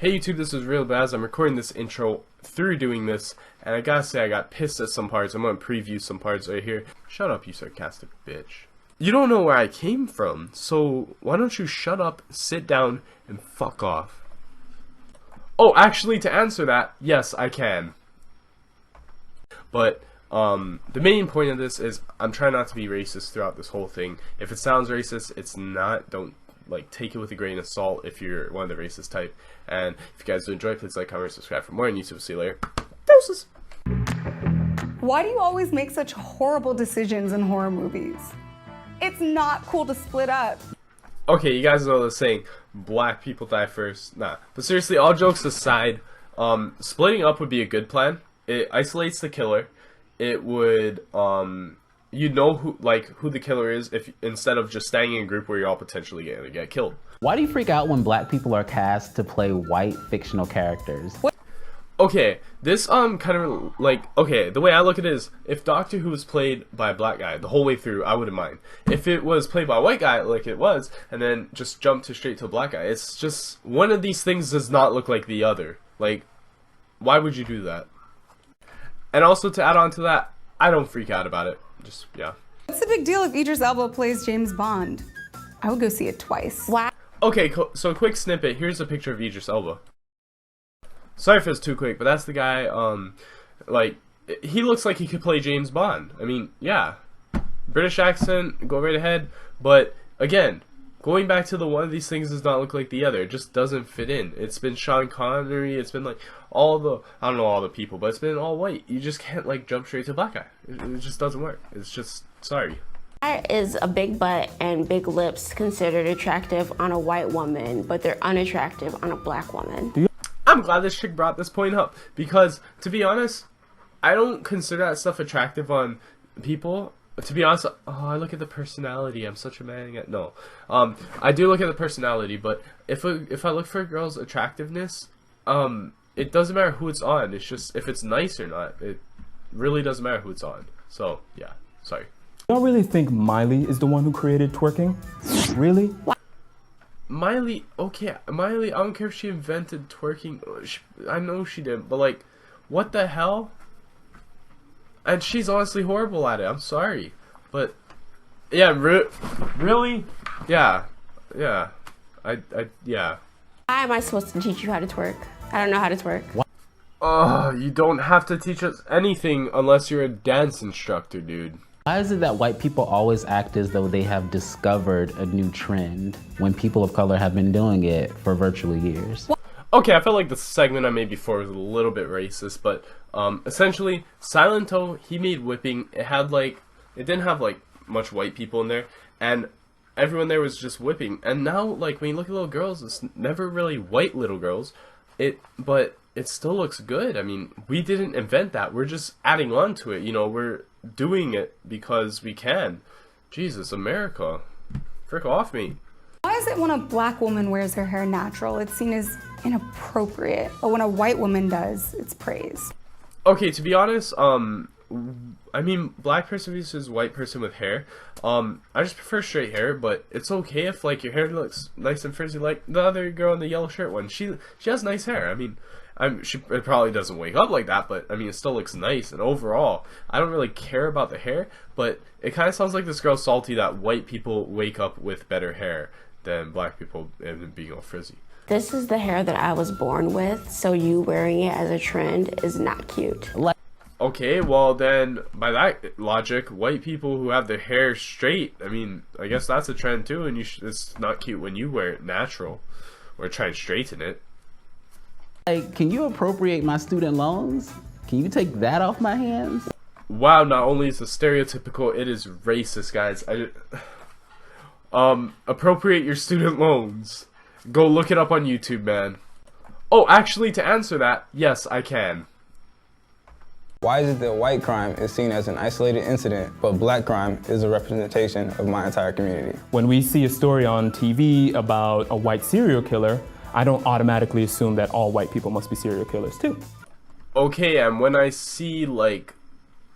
Hey YouTube, this is Real Baz. I'm recording this intro through doing this, and I gotta say I got pissed at some parts. I'm gonna preview some parts right here. Shut up, you sarcastic bitch. You don't know where I came from, so why don't you shut up, sit down, and fuck off. Oh, actually, to answer that, yes, I can. But, the main point of this is I'm trying not to be racist throughout this whole thing. If it sounds racist, it's not. Don't take it with a grain of salt if you're one of the racist type. And if you guys do enjoy, please like, comment, subscribe for more on YouTube. See you later. Doses. Why do you always make such horrible decisions in horror movies? It's not cool to split up. Okay, you guys know the saying, black people die first. Nah, but seriously, all jokes aside, splitting up would be a good plan. It isolates the killer. It would, you know who the killer is if instead of just staying in a group where you're all potentially gonna get killed. Why do you freak out when black people are cast to play white fictional characters? Okay, this kind of okay, the way I look at it is if Doctor Who was played by a black guy the whole way through, I wouldn't mind. If it was played by a white guy like it was, and then just jumped straight to a black guy, it's just one of these things does not look like the other. Like, why would you do that? And also to add on to that, I don't freak out about it. Just, yeah. What's the big deal if Idris Elba plays James Bond? I would go see it twice. Wow. Okay, so a quick snippet. Here's a picture of Idris Elba. Sorry if it's too quick, but that's the guy, he looks like he could play James Bond. I mean, yeah. British accent, go right ahead. But, again, going back to the one of these things does not look like the other. It just doesn't fit in. It's been Sean Connery, it's been I don't know all the people, but it's been all white. You just can't jump straight to black guy. It just doesn't work. It's just, sorry. Why is a big butt and big lips considered attractive on a white woman, but they're unattractive on a black woman? I'm glad this chick brought this point up, because, to be honest, I don't consider that stuff attractive on people. To be honest, I look at the personality. I'm such a man. No, I do look at the personality, but if I look for a girl's attractiveness, it doesn't matter who it's on. It's just if it's nice or not. It really doesn't matter who it's on. So yeah, sorry. I don't really think Miley is the one who created twerking. Really? Miley, okay, Miley, I don't care if she invented twerking. I know she didn't, but what the hell? And she's honestly horrible at it. I'm sorry, but yeah, really, yeah, yeah, yeah. Why am I supposed to teach you how to twerk? I don't know how to twerk. You don't have to teach us anything unless you're a dance instructor, dude. Why is it that white people always act as though they have discovered a new trend when people of color have been doing it for virtually years? Okay, I felt like the segment I made before was a little bit racist, but essentially, Silento, he made whipping. It had it didn't have much white people in there, and everyone there was just whipping. And now, when you look at little girls, it's never really white little girls. But it still looks good. I mean, we didn't invent that. We're just adding on to it. You know, we're doing it because we can. Jesus, America. Frick off me. Why is it when a black woman wears her hair natural, it's seen as inappropriate, but when a white woman does, it's praised? Okay, to be honest, I mean, black person versus white person with hair. I just prefer straight hair, but it's okay if your hair looks nice and frizzy like the other girl in the yellow shirt one. She has nice hair. I mean, it probably doesn't wake up like that, but I mean, it still looks nice. And overall, I don't really care about the hair, but it kind of sounds like this girl's salty that white people wake up with better hair than black people and being all frizzy. This is the hair that I was born with, so you wearing it as a trend is not cute. Okay, well then, by that logic, white people who have their hair straight, I mean, I guess that's a trend too, and it's not cute when you wear it natural or try and straighten it. Can you appropriate my student loans? Can you take that off my hands? Wow, not only is it stereotypical, it is racist, guys. Appropriate your student loans. Go look it up on YouTube, man. Oh, actually, to answer that, yes, I can. Why is it that white crime is seen as an isolated incident, but black crime is a representation of my entire community? When we see a story on TV about a white serial killer, I don't automatically assume that all white people must be serial killers too. Okay, and when I see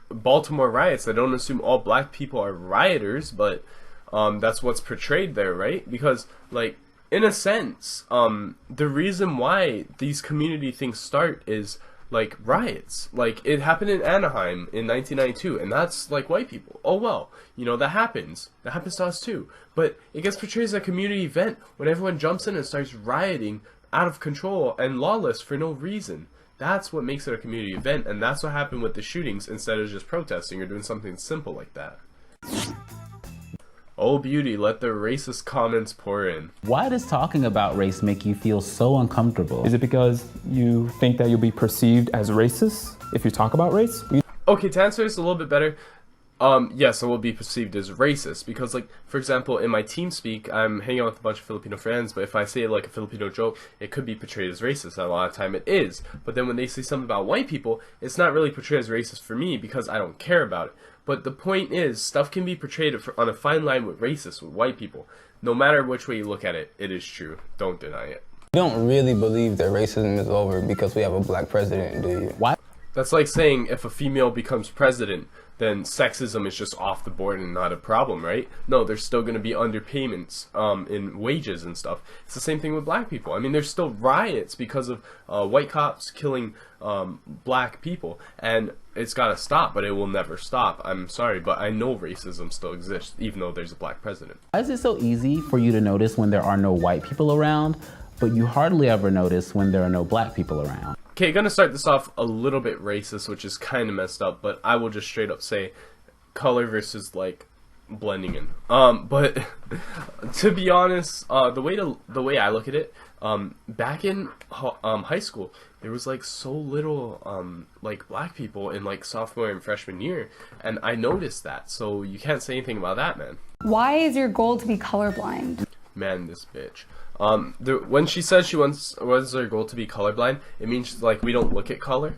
Baltimore riots, I don't assume all black people are rioters, but that's what's portrayed there, right? Because in a sense, the reason why these community things start is like riots. Like it happened in Anaheim in 1992, and that's like white people. Oh well, you know, that happens. That happens to us too. But it gets portrayed as a community event when everyone jumps in and starts rioting out of control and lawless for no reason. That's what makes it a community event, and that's what happened with the shootings instead of just protesting or doing something simple like that. Oh beauty, let the racist comments pour in. Why does talking about race make you feel so uncomfortable? Is it because you think that you'll be perceived as racist if you talk about race? Okay, to answer this a little bit better, yes, I will be perceived as racist because, like, for example, in my team speak, I'm hanging out with a bunch of Filipino friends, but if I say, like, a Filipino joke, it could be portrayed as racist, and a lot of time it is. But then when they say something about white people, it's not really portrayed as racist for me because I don't care about it. But the point is, stuff can be portrayed on a fine line with racist, with white people. No matter which way you look at it, it is true. Don't deny it. You don't really believe that racism is over because we have a black president, do you? Why? That's like saying if a female becomes president, then sexism is just off the board and not a problem, right? No, there's still going to be underpayments in wages and stuff. It's the same thing with black people. I mean, there's still riots because of white cops killing black people, and it's got to stop, but it will never stop. I'm sorry, but I know racism still exists, even though there's a black president. Why is it so easy for you to notice when there are no white people around, but you hardly ever notice when there are no black people around? Okay, gonna start this off a little bit racist, which is kind of messed up, but I will just straight up say color versus, like, blending in. But to be honest, the way I look at it, back in high school, there was like so little like black people in like sophomore and freshman year, and I noticed that. So you can't say anything about that, man. Why is your goal to be colorblind? Man, this bitch. When she says she was her goal to be colorblind, it means like we don't look at color.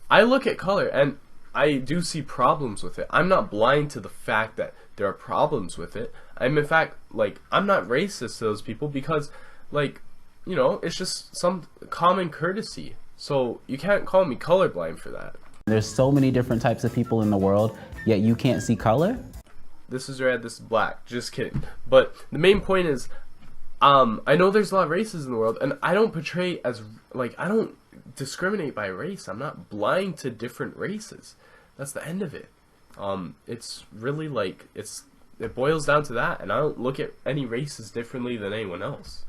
I look at color and I do see problems with it. I'm not blind to the fact that there are problems with it. I'm in fact, like, I'm not racist to those people because, like, you know, it's just some common courtesy. So you can't call me colorblind for that. There's so many different types of people in the world, yet you can't see color? This is red, this is black. Just kidding. But the main point is, I know there's a lot of races in the world, and I don't portray as, like, I don't discriminate by race. I'm not blind to different races. That's the end of it. It's really like, it boils down to that, and I don't look at any races differently than anyone else.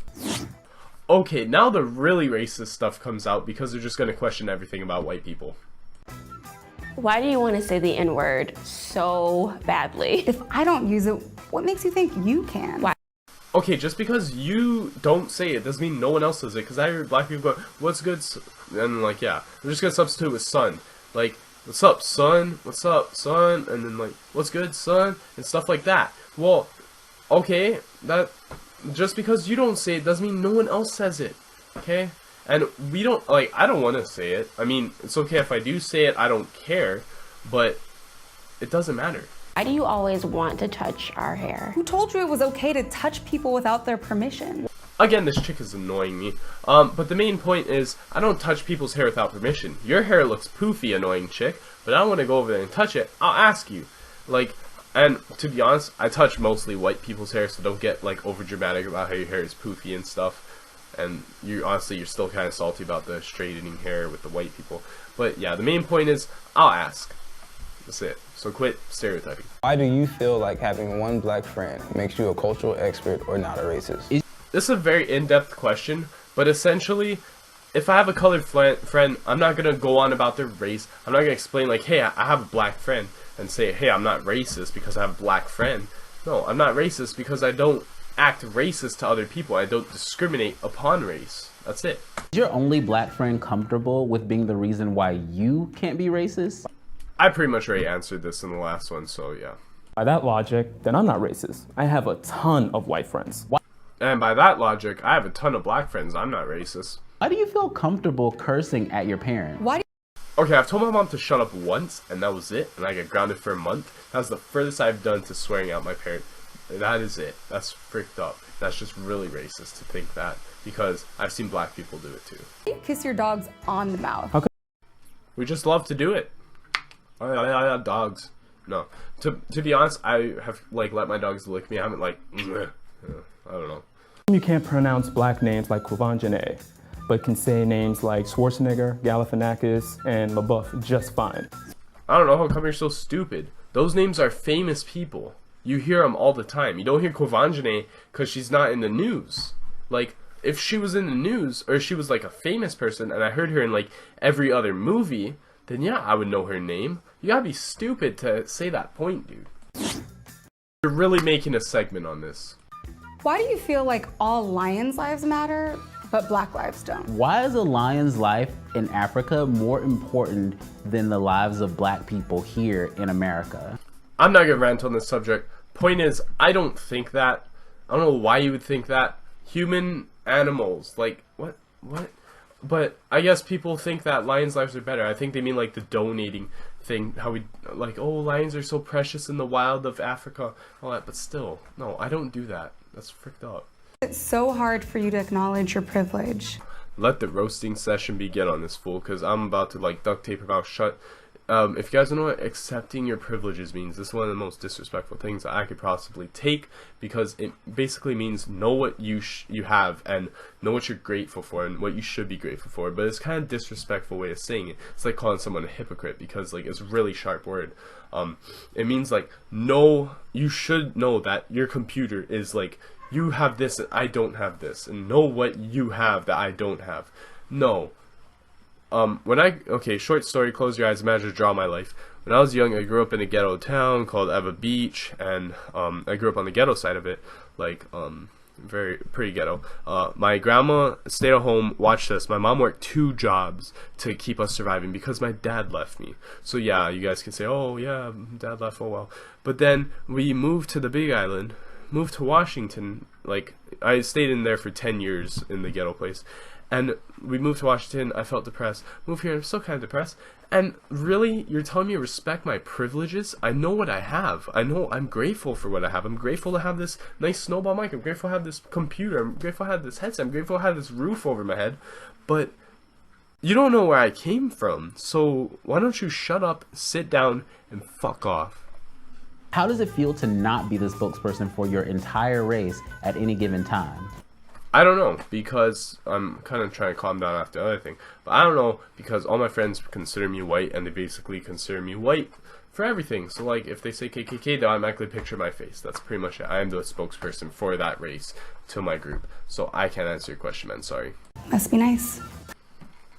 Okay, now the really racist stuff comes out because they're just going to question everything about white people. Why do you want to say the N-word so badly? If I don't use it, what makes you think you can? Why? Okay, just because you don't say it doesn't mean no one else does it. Because I hear black people go, "What's good?" And like, yeah, they're just gonna substitute with "son." Like, "What's up, son? What's up, son?" And then like, "What's good, son?" And stuff like that. Well, okay, that just because you don't say it doesn't mean no one else says it. Okay, and we don't like. I don't want to say it. I mean, it's okay if I do say it. I don't care, but it doesn't matter. Why do you always want to touch our hair? Who told you it was okay to touch people without their permission? Again, this chick is annoying me. But the main point is, I don't touch people's hair without permission. Your hair looks poofy, annoying chick, but I don't want to go over there and touch it. I'll ask you. Like, and to be honest, I touch mostly white people's hair, so don't get, like, over dramatic about how your hair is poofy and stuff. And honestly, you're still kind of salty about the straightening hair with the white people. But yeah, the main point is, I'll ask. That's it. So quit stereotyping. Why do you feel like having one black friend makes you a cultural expert or not a racist? This is a very in-depth question, but essentially, if I have a colored friend, I'm not going to go on about their race. I'm not going to explain like, hey, I have a black friend, and say, hey, I'm not racist because I have a black friend. No, I'm not racist because I don't act racist to other people. I don't discriminate upon race. That's it. Is your only black friend comfortable with being the reason why you can't be racist? I pretty much already answered this in the last one, so yeah. By that logic, then I'm not racist. I have a ton of white friends. And by that logic, I have a ton of black friends. I'm not racist. Why do you feel comfortable cursing at your parents? Why do Okay, I've told my mom to shut up once, and that was it, and I got grounded for a month. That was the furthest I've done to swearing out my parent. That is it. That's freaked up. That's just really racist to think that, because I've seen black people do it too. you kiss your dogs on the mouth? Okay. We just love to do it. Dogs. No. To be honest, I have like let my dogs lick me. I haven't like, I don't know. You can't pronounce black names like Quvenzhané, but can say names like Schwarzenegger, Galifianakis, and LaBeouf just fine. I don't know how come you're so stupid. Those names are famous people. You hear them all the time. You don't hear Quvenzhané because she's not in the news. Like, if she was in the news, or she was like a famous person, and I heard her in like every other movie, then yeah, I would know her name. You gotta be stupid to say that point, dude. You're really making a segment on this. Why do you feel like all lions' lives matter, but black lives don't? Why is a lion's life in Africa more important than the lives of black people here in America? I'm not gonna rant on this subject. Point is, I don't think that. I don't know why you would think that. Human animals, like, what? But I guess people think that lions' lives are better. I think they mean like the donating thing, how we, like, oh, lions are so precious in the wild of Africa, all that, but still, no, I don't do that. That's fricked up. It's so hard for you to acknowledge your privilege. Let the roasting session begin on this fool, because I'm about to, like, duct tape her mouth shut. If you guys don't know what accepting your privileges means, this is one of the most disrespectful things that I could possibly take, because it basically means know what you have and know what you're grateful for and what you should be grateful for. But it's kind of disrespectful way of saying it. It's like calling someone a hypocrite, because like it's a really sharp word. It means like you should know that your computer is like, you have this and I don't have this, and know what you have that I don't have. No. Short story, close your eyes, imagine, draw my life. When I was young, I grew up in a ghetto town called Eva Beach, and I grew up on the ghetto side of it, like, very pretty ghetto. My grandma stayed at home, watched us. My mom worked 2 jobs to keep us surviving because my dad left me. So yeah, you guys can say, oh yeah, dad left, oh well. But then we moved to the Big Island, moved to Washington. Like, I stayed in there for 10 years in the ghetto place. And we moved to Washington, I felt depressed. Moved here, I'm still kind of depressed. And really, you're telling me to respect my privileges? I know what I have. I know I'm grateful for what I have. I'm grateful to have this nice snowball mic. I'm grateful to have this computer. I'm grateful to have this headset. I'm grateful to have this roof over my head. But you don't know where I came from. So why don't you shut up, sit down, and fuck off? How does it feel to not be the spokesperson for your entire race at any given time? I don't know, because I'm kind of trying to calm down after the other thing. But I don't know, because all my friends consider me white, and they basically consider me white for everything. So, like, if they say KKK, they'll automatically picture my face. That's pretty much it. I am the spokesperson for that race to my group. So I can't answer your question, man. Sorry. Must be nice.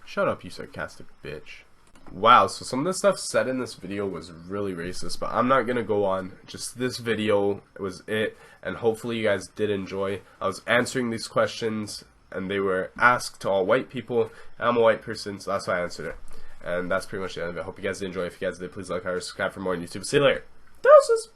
Shut up, you sarcastic bitch. Wow, so some of the stuff said in this video was really racist, but I'm not gonna go on. Just this video was it, and hopefully you guys did enjoy. I was answering these questions, and they were asked to all white people. I'm a white person, so that's why I answered it. And that's pretty much the end of it. I hope you guys did enjoy. If you guys did, please like, comment, subscribe for more on YouTube. See you later. Deuces!